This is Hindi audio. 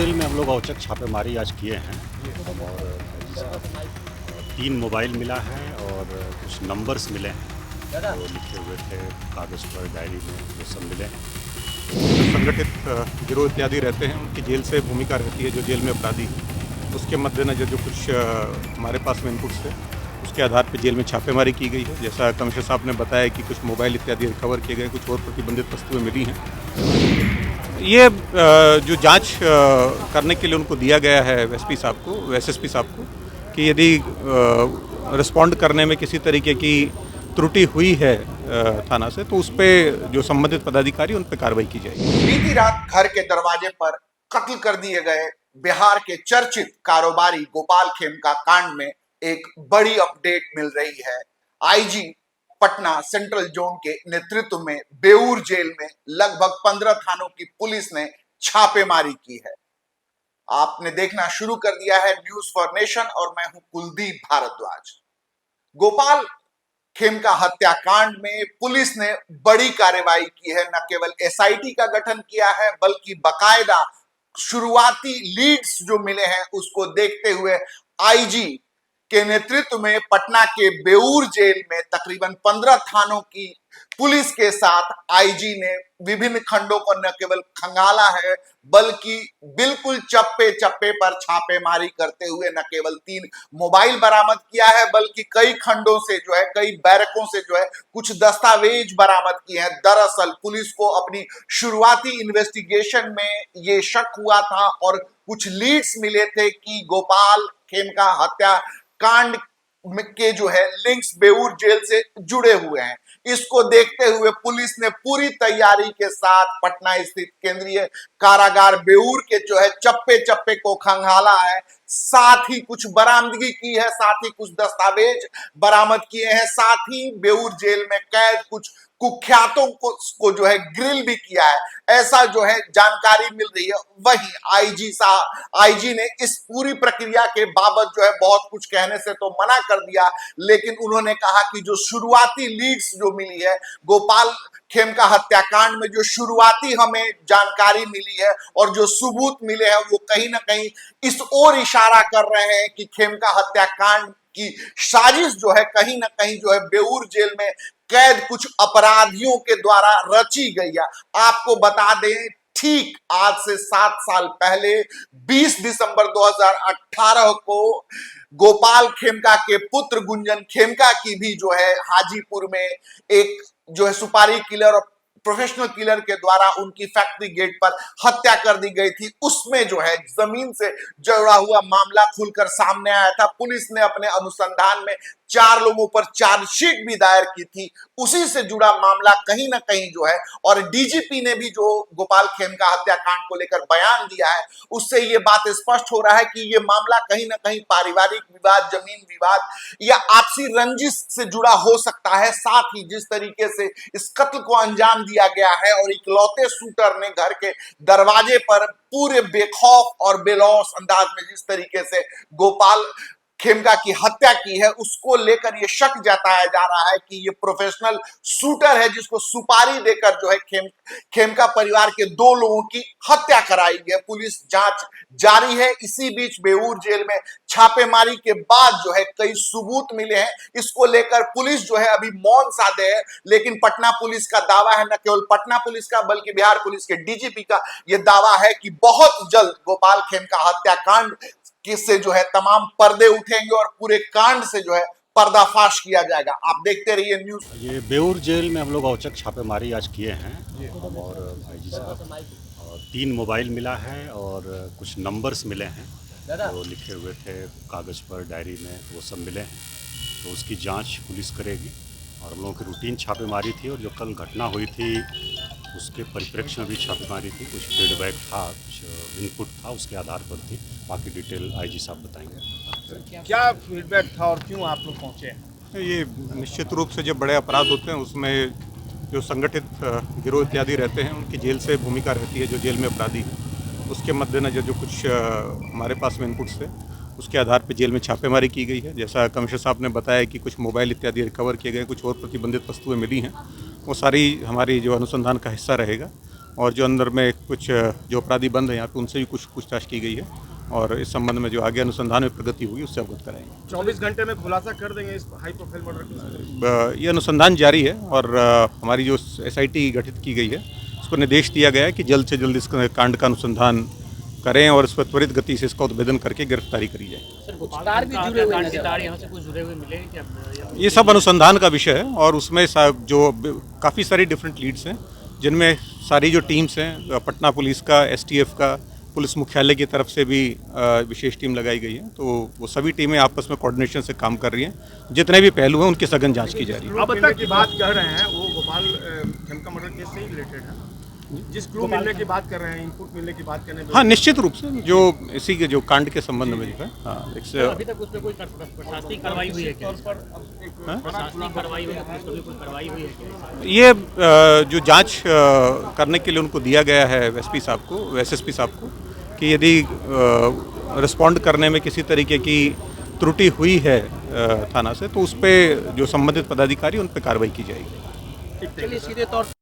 जेल में हम लोग औचक छापेमारी आज किए हैं और भाई साहब 3 मोबाइल मिला है और कुछ नंबर्स मिले हैं जो लिखे हुए थे कागज़ पर, डायरी में, वो सब मिले हैं। जो संगठित गिरोह इत्यादि रहते हैं उनकी जेल से भूमिका रहती है, जो जेल में अपराधी हैं उसके मद्देनज़र जो कुछ हमारे पास में इनपुट्स थे उसके आधार पर जेल में छापेमारी की गई है। जैसा कमिश्नर साहब ने बताया कि कुछ मोबाइल इत्यादि रिकवर किए गए, कुछ और प्रतिबंधित वस्तुएं मिली हैं। ये जो जांच करने के लिए उनको दिया गया है एसपी साहब को, एसएसपी साहब को, कि यदि रिस्पॉन्ड करने में किसी तरीके की त्रुटि हुई है थाना से, तो उस पर जो संबंधित पदाधिकारी उन पर कार्रवाई की जाएगी। बीती रात घर के दरवाजे पर कत्ल कर दिए गए बिहार के चर्चित कारोबारी गोपाल खेमका कांड में एक बड़ी अपडेट मिल रही है। आईजी पटना सेंट्रल जोन के नेतृत्व में बेऊर जेल में लगभग 15 थानों की पुलिस ने छापेमारी की है। आपने देखना शुरू कर दिया है न्यूज फॉर नेशन और मैं हूं कुलदीप भारद्वाज। गोपाल खेमका हत्याकांड में पुलिस ने बड़ी कार्रवाई की है। न केवल एसआईटी का गठन किया है बल्कि बकायदा शुरुआती लीड्स जो मिले हैं उसको देखते हुए आईजी के नेतृत्व में पटना के बेऊर जेल में तकरीबन 15 थानों की पुलिस के साथ आईजी ने विभिन्न खंडों को न केवल खंगाला है बल्कि बिल्कुल चप्पे चप्पे पर छापेमारी करते हुए न केवल 3 मोबाइल बरामद किया है बल्कि कई खंडों से जो है, कई बैरकों से जो है कुछ दस्तावेज बरामद किए हैं। दरअसल पुलिस को अपनी शुरुआती इन्वेस्टिगेशन में ये शक हुआ था और कुछ लीड्स मिले थे कि गोपाल खेमका हत्या कांड के जो है लिंक्स बेऊर जेल से जुड़े हुए हैं। इसको देखते हुए पुलिस ने पूरी तैयारी के साथ पटना स्थित केंद्रीय कारागार बेऊर के जो है चप्पे चप्पे को खंगाला है, साथ ही कुछ बरामदगी की है, साथ ही कुछ दस्तावेज बरामद किए हैं, साथ ही बेऊर जेल में कैद कुछ कुख्यातों को जो है ग्रिल भी किया है, ऐसा जो है जानकारी मिल रही है। वहीं आईजी ने इस पूरी प्रक्रिया के बाबत जो है बहुत कुछ कहने से तो मना कर दिया, लेकिन उन्होंने कहा कि जो शुरुआती लीड्स जो मिली है गोपाल खेमका हत्याकांड में, जो शुरुआती हमें जानकारी मिली है और जो सबूत मिले हैं वो कहीं ना कहीं इस ओर इशारा कर रहे हैं कि खेमका हत्याकांड की साजिश जो है कहीं ना कहीं जो है बेऊर जेल में कैद कुछ अपराधियों के द्वारा रची गई है। आपको बता दें ठीक आज से 7 साल पहले 20 दिसंबर 2018 को गोपाल खेमका के पुत्र गुंजन खेमका की भी जो है हाजीपुर में एक जो है सुपारी किलर और प्रोफेशनल किलर के द्वारा उनकी फैक्ट्री गेट पर हत्या कर दी गई थी। उसमें जो है जमीन से जुड़ा हुआ मामला खुलकर सामने आया था। पुलिस ने अपने अनुसंधान में 4 लोगों पर चार्जशीट भी दायर की थी। उसी से जुड़ा मामला कहीं ना कहीं जो है, और डीजीपी ने भी जो गोपाल खेमका हत्याकांड को लेकर बयान दिया है उससे ये बात स्पष्ट हो रहा है कि ये मामला कहीं ना कहीं पारिवारिक विवाद, जमीन विवाद या आपसी रंजिश से जुड़ा हो सकता है। साथ ही जिस तरीके से इस कत्ल को अंजाम दिया गया है और इकलौते शूटर ने घर के दरवाजे पर पूरे बेखौफ और बेलौस अंदाज में जिस तरीके से गोपाल खेमका की हत्या की है, उसको लेकर यह शक जताया जा रहा है कि ये प्रोफेशनल शूटर है जिसको सुपारी देकर जो है खेमका परिवार के 2 लोगों की हत्या कराई है। पुलिस जांच जारी है। इसी बीच बेऊर जेल में छापेमारी के बाद जो है कई सबूत मिले हैं। इसको लेकर पुलिस जो है अभी मौन साधे है, लेकिन पटना पुलिस का दावा है, न केवल पटना पुलिस का बल्कि बिहार पुलिस के डीजीपी का यह दावा है कि बहुत जल्द गोपाल खेमका हत्याकांड से जो है तमाम पर्दे उठेंगे और पूरे कांड से जो है पर्दाफाश किया जाएगा। आप देखते रहिए न्यूज। ये बेऊर जेल में हम लोग औचक छापेमारी आज किए हैं और भाई साहब 3 मोबाइल मिला है और कुछ नंबर्स मिले हैं जो लिखे हुए थे कागज़ पर, डायरी में, वो सब मिले हैं। तो उसकी जांच पुलिस करेगी और हम लोगों की रूटीन छापेमारी थी और जो कल घटना हुई थी उसके परिप्रेक्ष्य में भी छापेमारी थी। कुछ फीडबैक था, कुछ इनपुट था, उसके आधार पर थी। बाकी डिटेल आईजी साहब बताएंगे। क्या फीडबैक था और क्यों आप लोग पहुंचे? ये निश्चित रूप से जब बड़े अपराध होते हैं उसमें जो संगठित गिरोह इत्यादि रहते हैं उनकी जेल से भूमिका रहती है, जो जेल में अपराधी हैं उसके मद्देनज़र जो कुछ हमारे पास में इनपुट्स थे उसके आधार पर जेल में छापेमारी की गई है। जैसा कमिश्नर साहब ने बताया कि कुछ मोबाइल इत्यादि रिकवर किए गए, कुछ और प्रतिबंधित वस्तुएं मिली हैं, वो सारी हमारी जो अनुसंधान का हिस्सा रहेगा और जो अंदर में कुछ जो अपराधी बंद हैं यहाँ पे उनसे भी कुछ पूछताछ की गई है और इस संबंध में जो आगे अनुसंधान में प्रगति होगी उससे अवगत कराएंगे। 24 घंटे में खुलासा कर देंगे इस हाई प्रोफाइल मर्डर के। ये अनुसंधान जारी है और हमारी जो SIT गठित की गई है उसको निर्देश दिया गया है कि जल्द से जल्द इस कांड का अनुसंधान करें और इस पर त्वरित गति से इसका उद्भेदन करके गिरफ्तारी करी जाए। तार भी जुड़े हुए नजर आ रहे हैं। यहाँ से कुछ जुड़े हुए मिले क्या? ये सब अनुसंधान का विषय है और उसमें जो काफ़ी सारी डिफरेंट लीड्स हैं जिनमें सारी जो टीम्स हैं पटना पुलिस का, STF का, पुलिस मुख्यालय की तरफ से भी विशेष टीम लगाई गई है। तो वो सभी टीमें आपस में कोऑर्डिनेशन से काम कर रही हैं। जितने भी पहलू हैं उनकी सघन जांच की जा रही है। अब तक की बात कर रहे हैं वो गोपाल खेमका मर्डर केस से ही रिलेटेड है। जिस क्लू मिलने की बात कर रहे हैं, इनपुट मिलने की बात कर रहे हैं। हाँ, निश्चित रूप से जो इसी के जो कांड के संबंध में जो है, हाँ, अभी तक उस पर कोई प्रशासनिक कार्रवाई हुई है क्या? प्रशासनिक कार्रवाई हुई है, पुलिस को भी कोई कार्रवाई हुई है क्या? ये जो जांच करने के लिए उनको दिया गया है SP साहब को, SSP साहब को, कि यदि रिस्पॉन्ड करने में किसी तरीके की त्रुटि हुई है थाना से तो उस पर जो संबंधित पदाधिकारी उन पर कार्रवाई की जाएगी। चलिए सीधे तौर